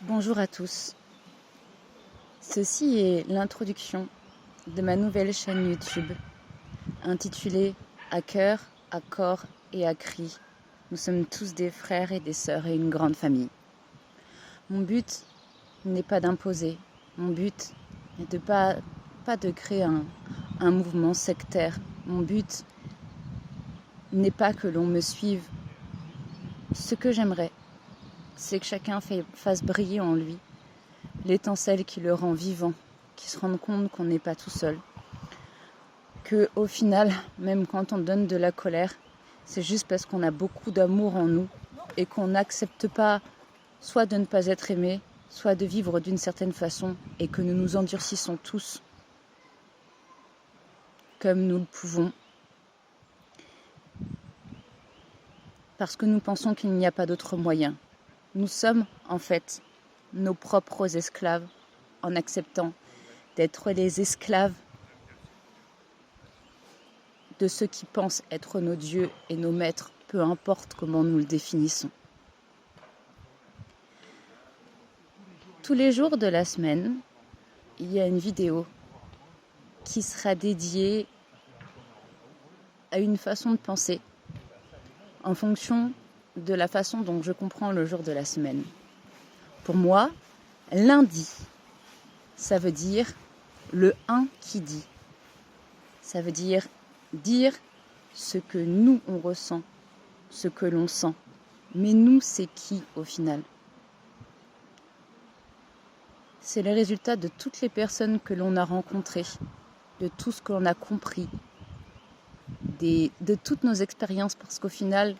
Bonjour à tous. Ceci est l'introduction de ma nouvelle chaîne YouTube intitulée À cœur, à corps et à cri. Nous sommes tous des frères et des sœurs et une grande famille. Mon but n'est pas d'imposer. Mon but n'est pas de créer un mouvement sectaire. Mon but n'est pas que l'on me suive. Ce que j'aimerais, c'est que chacun fasse briller en lui l'étincelle qui le rend vivant, qui se rende compte qu'on n'est pas tout seul. Que au final, même quand on donne de la colère, c'est juste parce qu'on a beaucoup d'amour en nous et qu'on n'accepte pas soit de ne pas être aimé, soit de vivre d'une certaine façon et que nous nous endurcissons tous comme nous le pouvons parce que nous pensons qu'il n'y a pas d'autre moyen. Nous sommes en fait nos propres esclaves en acceptant d'être les esclaves de ceux qui pensent être nos dieux et nos maîtres, peu importe comment nous le définissons. Tous les jours de la semaine, il y a une vidéo qui sera dédiée à une façon de penser en fonction de la façon dont je comprends le jour de la semaine. Pour moi, lundi, ça veut dire le 1 qui dit. Ça veut dire ce que nous, on ressent, ce que l'on sent. Mais nous, c'est qui au final ? C'est le résultat de toutes les personnes que l'on a rencontrées, de tout ce que l'on a compris, de toutes nos expériences, parce qu'au final,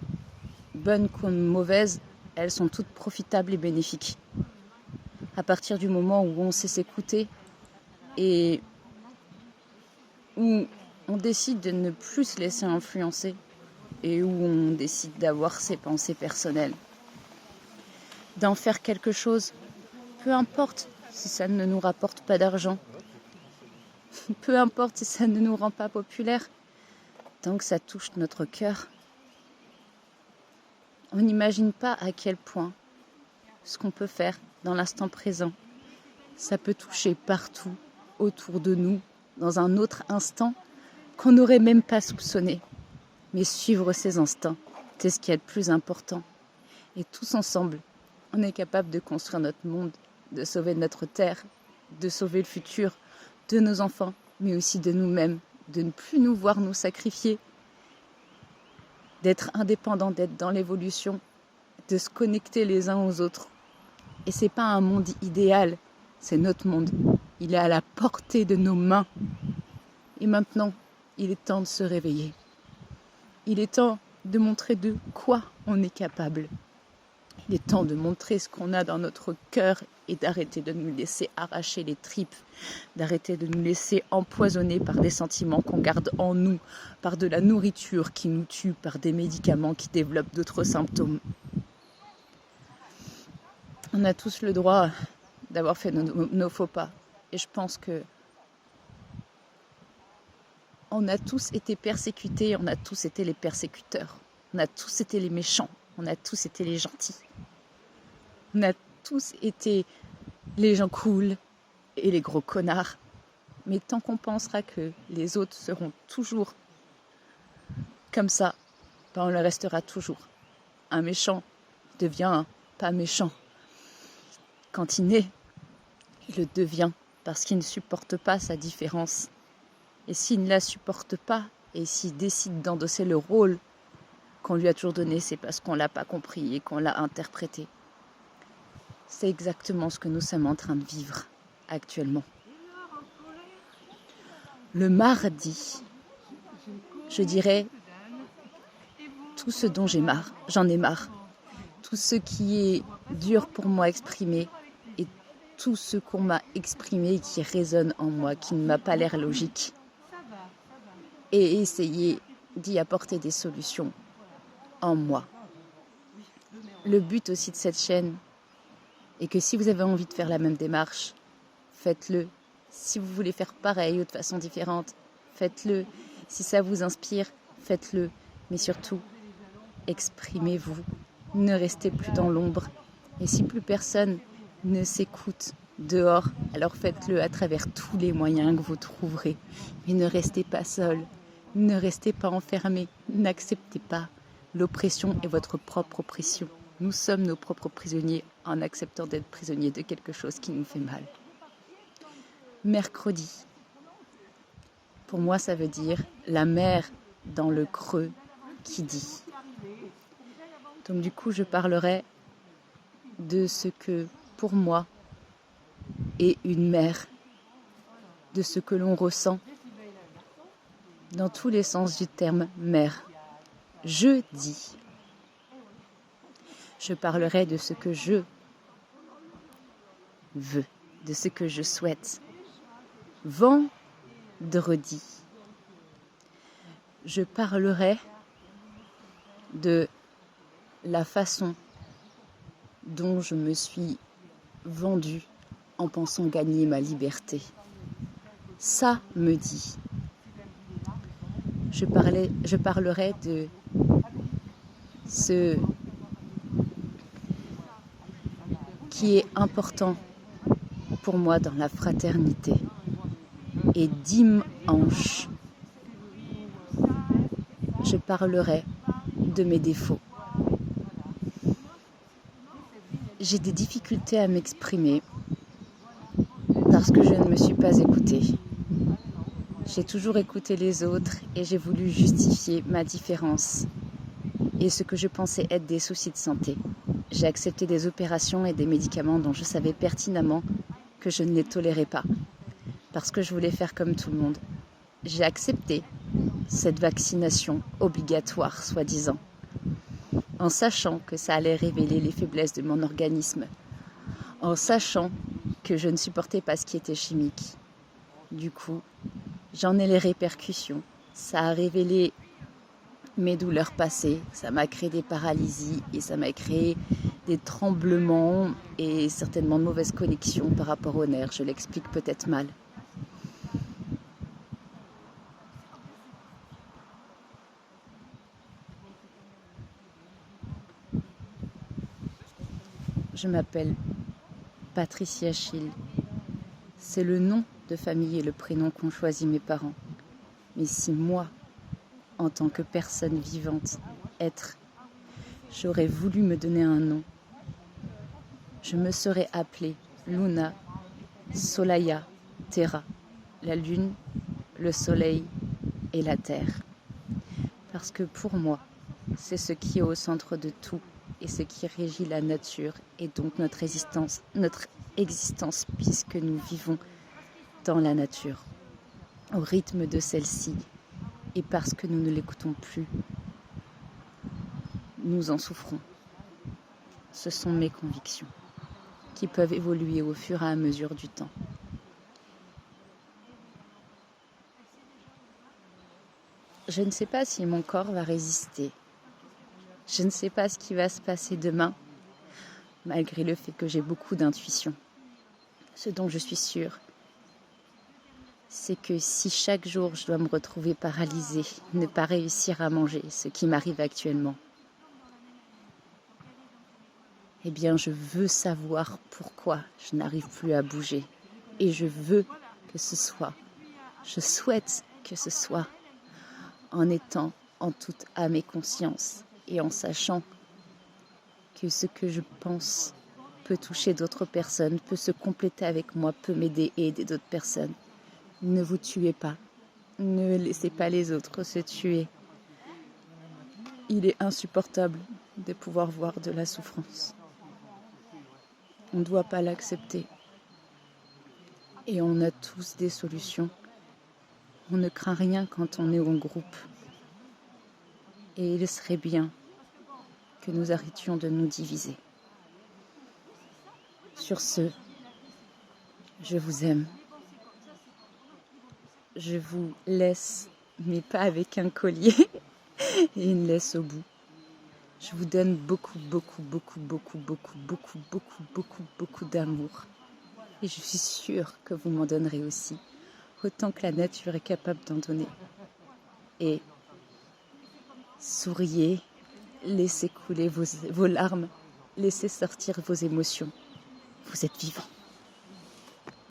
bonnes comme mauvaises, elles sont toutes profitables et bénéfiques. À partir du moment où on sait s'écouter et où on décide de ne plus se laisser influencer et où on décide d'avoir ses pensées personnelles, d'en faire quelque chose, peu importe si ça ne nous rapporte pas d'argent, peu importe si ça ne nous rend pas populaire, tant que ça touche notre cœur. On n'imagine pas à quel point ce qu'on peut faire dans l'instant présent, ça peut toucher partout autour de nous, dans un autre instant qu'on n'aurait même pas soupçonné. Mais suivre ses instincts, c'est ce qui est le plus important. Et tous ensemble, on est capable de construire notre monde, de sauver notre terre, de sauver le futur de nos enfants, mais aussi de nous-mêmes, de ne plus nous voir nous sacrifier, d'être indépendants, d'être dans l'évolution, de se connecter les uns aux autres. Et c'est pas un monde idéal, c'est notre monde. Il est à la portée de nos mains. Et maintenant, il est temps de se réveiller. Il est temps de montrer de quoi on est capable. Il est temps de montrer ce qu'on a dans notre cœur et d'arrêter de nous laisser arracher les tripes, d'arrêter de nous laisser empoisonner par des sentiments qu'on garde en nous, par de la nourriture qui nous tue, par des médicaments qui développent d'autres symptômes. On a tous le droit d'avoir fait nos faux pas. Et je pense que on a tous été persécutés, on a tous été les persécuteurs. On a tous été les méchants, on a tous été les gentils. On a tous été les gens cool et les gros connards. Mais tant qu'on pensera que les autres seront toujours comme ça, on le restera toujours. Un méchant devient pas méchant. Quand il naît, il le devient parce qu'il ne supporte pas sa différence. Et s'il ne la supporte pas, et s'il décide d'endosser le rôle qu'on lui a toujours donné, c'est parce qu'on ne l'a pas compris et qu'on l'a interprété. C'est exactement ce que nous sommes en train de vivre actuellement. Le mardi, je dirais tout ce dont j'en ai marre. Tout ce qui est dur pour moi à exprimer et tout ce qu'on m'a exprimé qui résonne en moi, qui ne m'a pas l'air logique. Et essayer d'y apporter des solutions en moi. Le but aussi de cette chaîne est que si vous avez envie de faire la même démarche, faites-le. Si vous voulez faire pareil ou de façon différente, faites-le. Si ça vous inspire, faites-le. Mais surtout, exprimez-vous. Ne restez plus dans l'ombre. Et si plus personne ne s'écoute dehors, alors faites-le à travers tous les moyens que vous trouverez. Mais ne restez pas seul, ne restez pas enfermé, n'acceptez pas l'oppression est votre propre oppression. Nous sommes nos propres prisonniers en acceptant d'être prisonniers de quelque chose qui nous fait mal. Mercredi, pour moi ça veut dire la mer dans le creux qui dit. Donc du coup je parlerai de ce que pour moi est une mer, de ce que l'on ressent dans tous les sens du terme mer. Jeudi, je parlerai de ce que je veux, de ce que je souhaite. Vendredi, je parlerai de la façon dont je me suis vendue en pensant gagner ma liberté. Samedi, je parlerai de ce qui est important pour moi dans la fraternité. Et dimanche, je parlerai de mes défauts. J'ai des difficultés à m'exprimer parce que je ne me suis pas écoutée. J'ai toujours écouté les autres et j'ai voulu justifier ma différence et ce que je pensais être des soucis de santé. J'ai accepté des opérations et des médicaments dont je savais pertinemment que je ne les tolérais pas parce que je voulais faire comme tout le monde. J'ai accepté cette vaccination obligatoire, soi-disant, en sachant que ça allait révéler les faiblesses de mon organisme, en sachant que je ne supportais pas ce qui était chimique. Du coup, j'en ai les répercussions. Ça a révélé mes douleurs passées, ça m'a créé des paralysies et ça m'a créé des tremblements et certainement de mauvaises connexions par rapport aux nerfs. Je l'explique peut-être mal. Je m'appelle Patricia Schill. C'est le nom de famille et le prénom qu'ont choisi mes parents. Mais si moi, en tant que personne vivante, j'aurais voulu me donner un nom, je me serais appelée Luna Solaya Terra, la lune, le soleil et la terre. Parce que pour moi, c'est ce qui est au centre de tout et ce qui régit la nature et donc notre existence puisque nous vivons dans la nature, au rythme de celle-ci. Et parce que nous ne l'écoutons plus, nous en souffrons. Ce sont mes convictions qui peuvent évoluer au fur et à mesure du temps. Je ne sais pas si mon corps va résister. Je ne sais pas ce qui va se passer demain, malgré le fait que j'ai beaucoup d'intuition. Ce dont je suis sûre, c'est que si chaque jour je dois me retrouver paralysée, ne pas réussir à manger, ce qui m'arrive actuellement, eh bien je veux savoir pourquoi je n'arrive plus à bouger. Et je veux que ce soit, je souhaite que ce soit en étant en toute âme et conscience et en sachant que ce que je pense peut toucher d'autres personnes, peut se compléter avec moi, peut m'aider et aider d'autres personnes. Ne vous tuez pas, ne laissez pas les autres se tuer. Il est insupportable de pouvoir voir de la souffrance. On ne doit pas l'accepter. Et on a tous des solutions. On ne craint rien quand on est en groupe. Et il serait bien que nous arrêtions de nous diviser. Sur ce, je vous aime. Je vous laisse, mais pas avec un collier et une laisse au bout. Je vous donne beaucoup d'amour. Et je suis sûre que vous m'en donnerez aussi, autant que la nature est capable d'en donner. Et souriez, laissez couler vos larmes, laissez sortir vos émotions. vous êtes vivants.